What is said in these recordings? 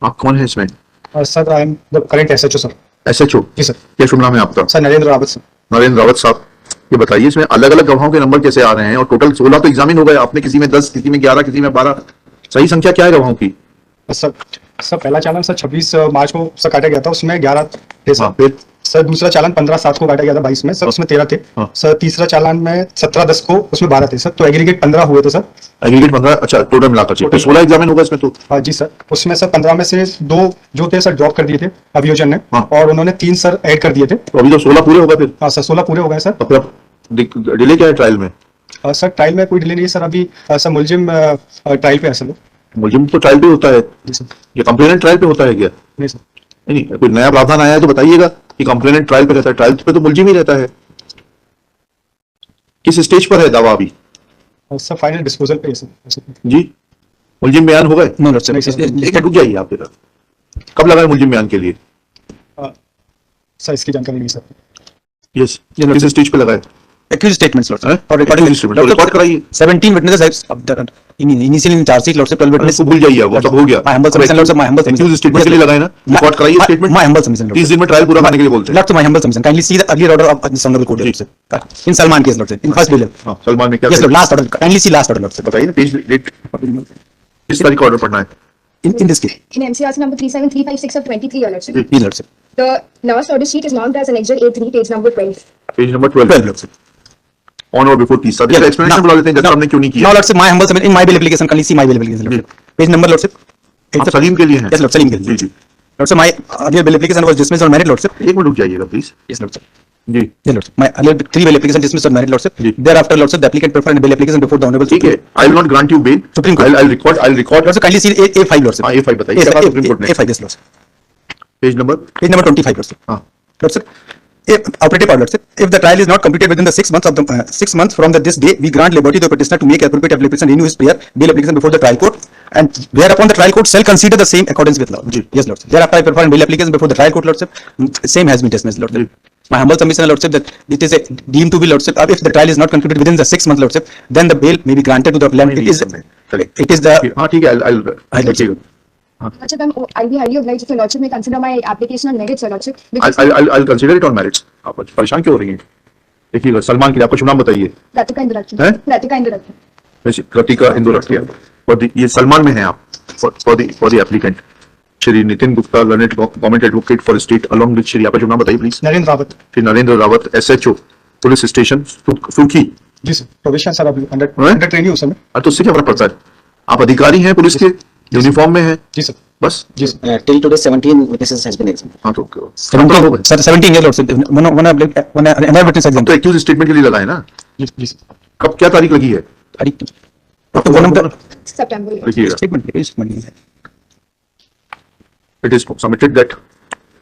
आप कौन है इसमें? Sir I am the current SHO sir. SHO? जी सर। क्या शुभ नाम है आपका? Sir Narendra Rawat sir. नरेंद्र रावत साहब, ये बताइए इसमें अलग अलग गवाहों के नंबर कैसे आ रहे हैं? और टोटल 16 तो एग्जामिन हो गए आपने, किसी में 10, किसी में 11, किसी में 12। सही संख्या क्या है गवाहों की? सर पहला चालान सर 26 मार्च को सर काटा गया था, उसमें 11 थे सर। फिर सर दूसरा चालान 15/7 को काटा गया था 22 में सर, उसमें 13 थे। सर तीसरा चालान में 17/10 को, उसमें 12 थे सर, तो एग्रीगेट 15 हुए थे सर। एग्रीगेट 15? अच्छा, टोटल मिलाकर 16 एग्जामिन होगा इसमें तो? हाँ जी सर। उसमें सर 15 में से 2 जो थे सर ड्रॉप कर दिए थे अभियोजन ने, और उन्होंने 3 सर ऐड कर दिए थे। तो अभी तो 16 पूरे हो गए फिर? हाँ सर 16 पूरे हो गए सर। तो फिर डिले क्या है ट्रायल में? सर ट्रायल में कोई डिले नहीं है सर, अभी सर मुलजिम ट्रायल पे है सर। मुलजिम तो ट्रायल पे होता है? जी सर। ये कंप्लेनेंट ट्रायल पे होता है क्या? नहीं सर। नहीं, कोई नया प्रावधान आया है तो बताइएगा कि कंप्लेनेंट ट्रायल पे रहता है। ट्रायल पे तो मुलजिम ही रहता है। किस स्टेज पर है दावा अभी? सर फाइनल डिस्पोजल पे है सर। जी, मुलजिम बयान हो गए? नहीं सर। लेकिन रुक जाइए आप जरा, कब लगा है मुलजिम बयान के लिए? सर इसकी जानकारी नहीं सर। यस, किस स्टेज पे लगा है? Accused statements, Lord sir. और रिकॉर्ड कराइए। 17 witnesses have initially in charge sheet, Lord sir. 12 witnesses. इसको भूल जाइए, वो सब हो गया। My humble submission, Lord sir. My humble submission. Statement के लिए लगाए ना, रिकॉर्ड कराइए statement. My humble submission, Lord 30 sir. दिन में ट्रायल पूरा करने के लिए बोलते हैं। Lord sir, my humble submission. Kindly see the earlier order of this honorable court, Lord sir. In Salman case, Lord sir. In first bail. हाँ, सलमान में क्या? Yes, Lord. Last order. Kindly see last order, Lord sir. बताइए ना, page date किस तारीख का order पढ़ना है? In this case. In MCRC number 37356 of 23, Your Lordship. Yes, Lord sir. The last order sheet is marked as Annexure A3, page number 12. Page number 12, Lord sir. On और before 30 इसका explanation बुला लेते हैं जब हमने क्यों नहीं किया। Now, Lord sir, my humble submission in my bail application. Kindly see my bail application, Lord sir. Page number, Lord sir. आप सलीम के लिए हैं? Yes, Lord. Salim के लिए. जी। Lord sir, my earlier bail application was dismissed on merit, Lord sir. एक minute रुक जाइएगा please. Yes, Lord sir. जी Yes, Lord sir. My earlier 3 bail application dismissed on merit, Lord sir. जी। Thereafter, Lord sir, the applicant preferred bail application before the honorable ठीक है, I will not grant you bail. Supreme Court. I will record. Lord sir, kindly see A5, Lord sir. हाँ, A5 बताइए क्या कहा supreme court ने? A5, yes, Lord sir. Page number Page number 25, Lord sir. हाँ, Lord sir, if operative order, Lord sir, if the trial is not completed within the 6 months of the 6 months from this day, we grant liberty to the petitioner to make appropriate application, renew his prayer bail application before the trial court, and thereupon the trial court shall consider the same accordance with law. Yes, Lord sir. Thereafter, I prefer bail application before the trial court, Lord sir. Same has been dismissed, Lord sir. My humble submission, Lord sir, that it is deemed to be, Lord sir, if the trial is not concluded within the 6 months, Lord sir, then the bail may be granted to the appellant. It is the हाँ ठीक है, I'll देखिएगा। Lordship, I'll be highly obliged if Your Lordship may consider my application on merit, Your Lordship. Because I'll consider it on merits। आप परेशान क्यों हो रही हैं? देखिएगा, सलमान के लिए आपका शुभ नाम बताइए। Ratika Indurathi. हैं? Ratika Indurathi. कृतिका इंदु रखिया। ये सलमान में है आप? for the applicant Shri Nitin Gupta, learned government advocate for state, along with Shri, आपका शुभ नाम बताइए please. Narendra Rawat. Shri Narendra Rawat, SHO police station सुर्खी। जी सर। प्रोविजन सर, अभी अंडर ट्रेनिंग हूं सर। तो उससे क्या फर्क पड़ता है? आप अधिकारी हैं पुलिस के, यूनिफॉर्म में हैं। जी सर। बस जी sir. till today 17 witnesses has been examined. हाँ, तो 17 years, Lord sir. One another witness examined. तो एक्यूज स्टेटमेंट के लिए लगा है ना? जी सर। कब क्या तारीख लगी है? One of the September. देखिएगा, statement. it is submitted that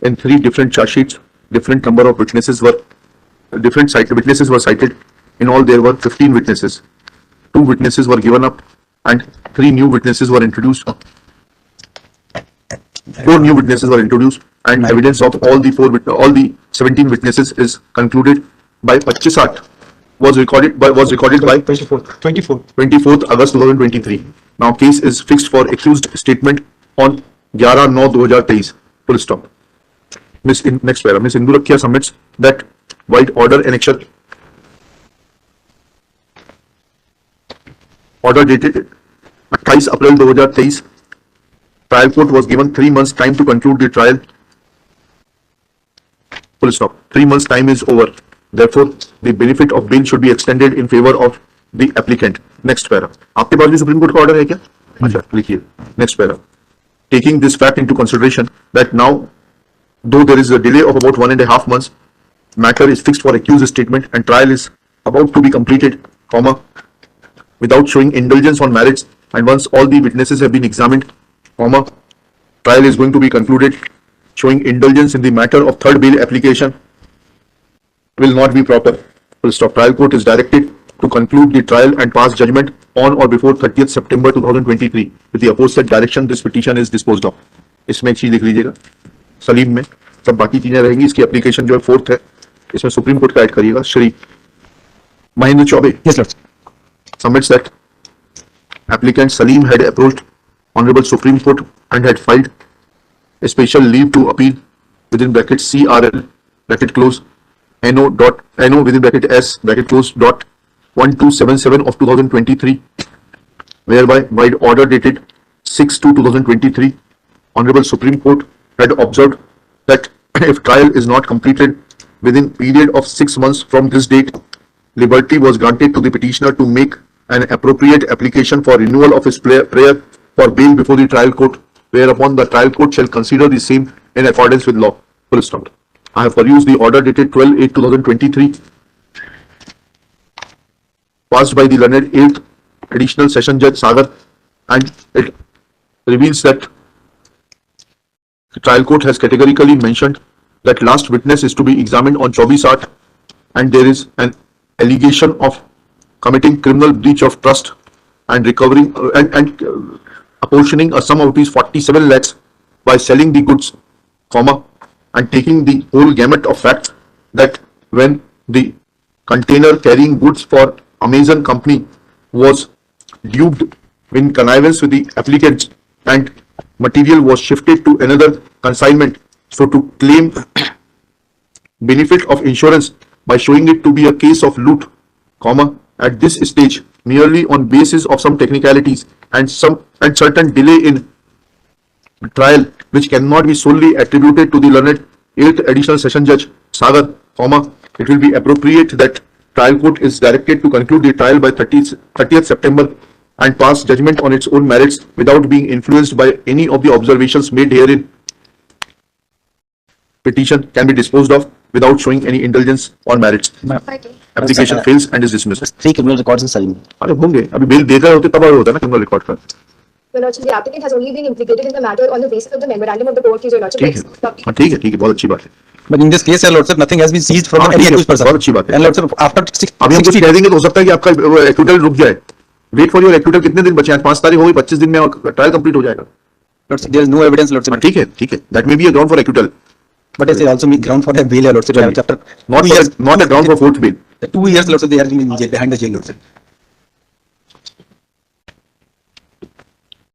in 3 different charge sheets, different number of witnesses were cited. In all, there were 15 witnesses. 2 witnesses were given up, and 3 new witnesses were introduced. 4 new witnesses were introduced, and evidence of all the 17 witnesses is concluded by 25 was recorded by 24th August 2023. Now case is fixed for accused statement on 11/9/2023. Full stop. Next para. Miss Indu Rakhia submits that white order annexure order dated 28 April 2023. Trial court was given 3 months time to conclude the trial. Full stop. 3 months time is over. Therefore, the benefit of bail should be extended in favor of the applicant. Next para. आपके पास भी supreme court का order है क्या? अच्छा, लिखिए। Next para. Taking this fact into consideration that now, though there is a delay of about 1.5 months, matter is fixed for accused statement and trial is about to be completed, without showing indulgence on merits, and once all the witnesses have been examined, trial is going to be concluded, showing indulgence in the matter of third bail application will not be proper. Full stop. Trial court is directed to conclude the trial and pass judgment on or before 30th September 2023. With the aforesaid direction, this petition is disposed of. इसमें एक चीज लिख लीजिएगा, सलीम में सब बाकी चीजें रहेंगी। इसकी एप्लीकेशन जो है 4th है, इसमें सुप्रीम कोर्ट का ऐड करिएगा। Shri Mahendra Choubey Yes, Lord sir. submits that applicant Salim had approached Honorable Supreme Court and had filed a special leave to appeal within bracket CRL bracket close NO within bracket S bracket close dot 1277 of 2023, whereby by order dated 6/2/2023, Honorable Supreme Court had observed that if trial is not completed within period of 6 months from this date, liberty was granted to the petitioner to make an appropriate application for renewal of his prayer for bail before the trial court, whereupon the trial court shall consider the same in accordance with law. Full stop. I have perused the order dated 12/8/2023, passed by the learned 8th Additional Session Judge Sagar, and it reveals that the trial court has categorically mentioned that last witness is to be examined on 24/8, and there is an allegation of committing criminal breach of trust and recovering apportioning a sum of rupees 47 lakhs by selling the goods, and taking the whole gamut of facts that when the container carrying goods for Amazon company was duped in connivance with the applicants and material was shifted to another consignment, so to claim benefit of insurance by showing it to be a case of loot, at this stage merely on basis of some technicalities and certain delay in trial which cannot be solely attributed to the learned 8th Additional Session Judge Sagar, it will be appropriate that trial court is directed to conclude the trial by 30th September and pass judgment on its own merits without being influenced by any of the observations made herein. Petition can be disposed of without showing any indulgence on merits. Thank you. Application fails and is dismissed. 3 criminal records in Salim. अरे होंगे, अभी bell दे रहे होते तब होता है ना criminal record का. Your Lordship, the applicant has only been implicated in the matter on the basis of the memorandum of the court, Your Lordship. ठीक है, हाँ ठीक है, बहुत अच्छी बात है. But in this case, Your Lordship, nothing has been seized from हाँ, any ठीक है, accused person. बहुत अच्छी बात है. And Lordship, after अभी हम कुछ कह देंगे तो हो सकता है कि आपका एक्यूटल रुक जाए. Wait for your acquittal. कितने दिन बचे हैं? 5 तारीख हो गई, 25 दिन में ट्रायल कंप्लीट हो जाएगा. Lordship, there is no evidence, Lordship. हाँ, ठीक है. That may be a ground for acquittal, But it is also ground for a bail, Your Lordship. After not 2 years, not a ground for fourth bail. 2 years, Lordship, they are in jail, behind the jail, Lordship.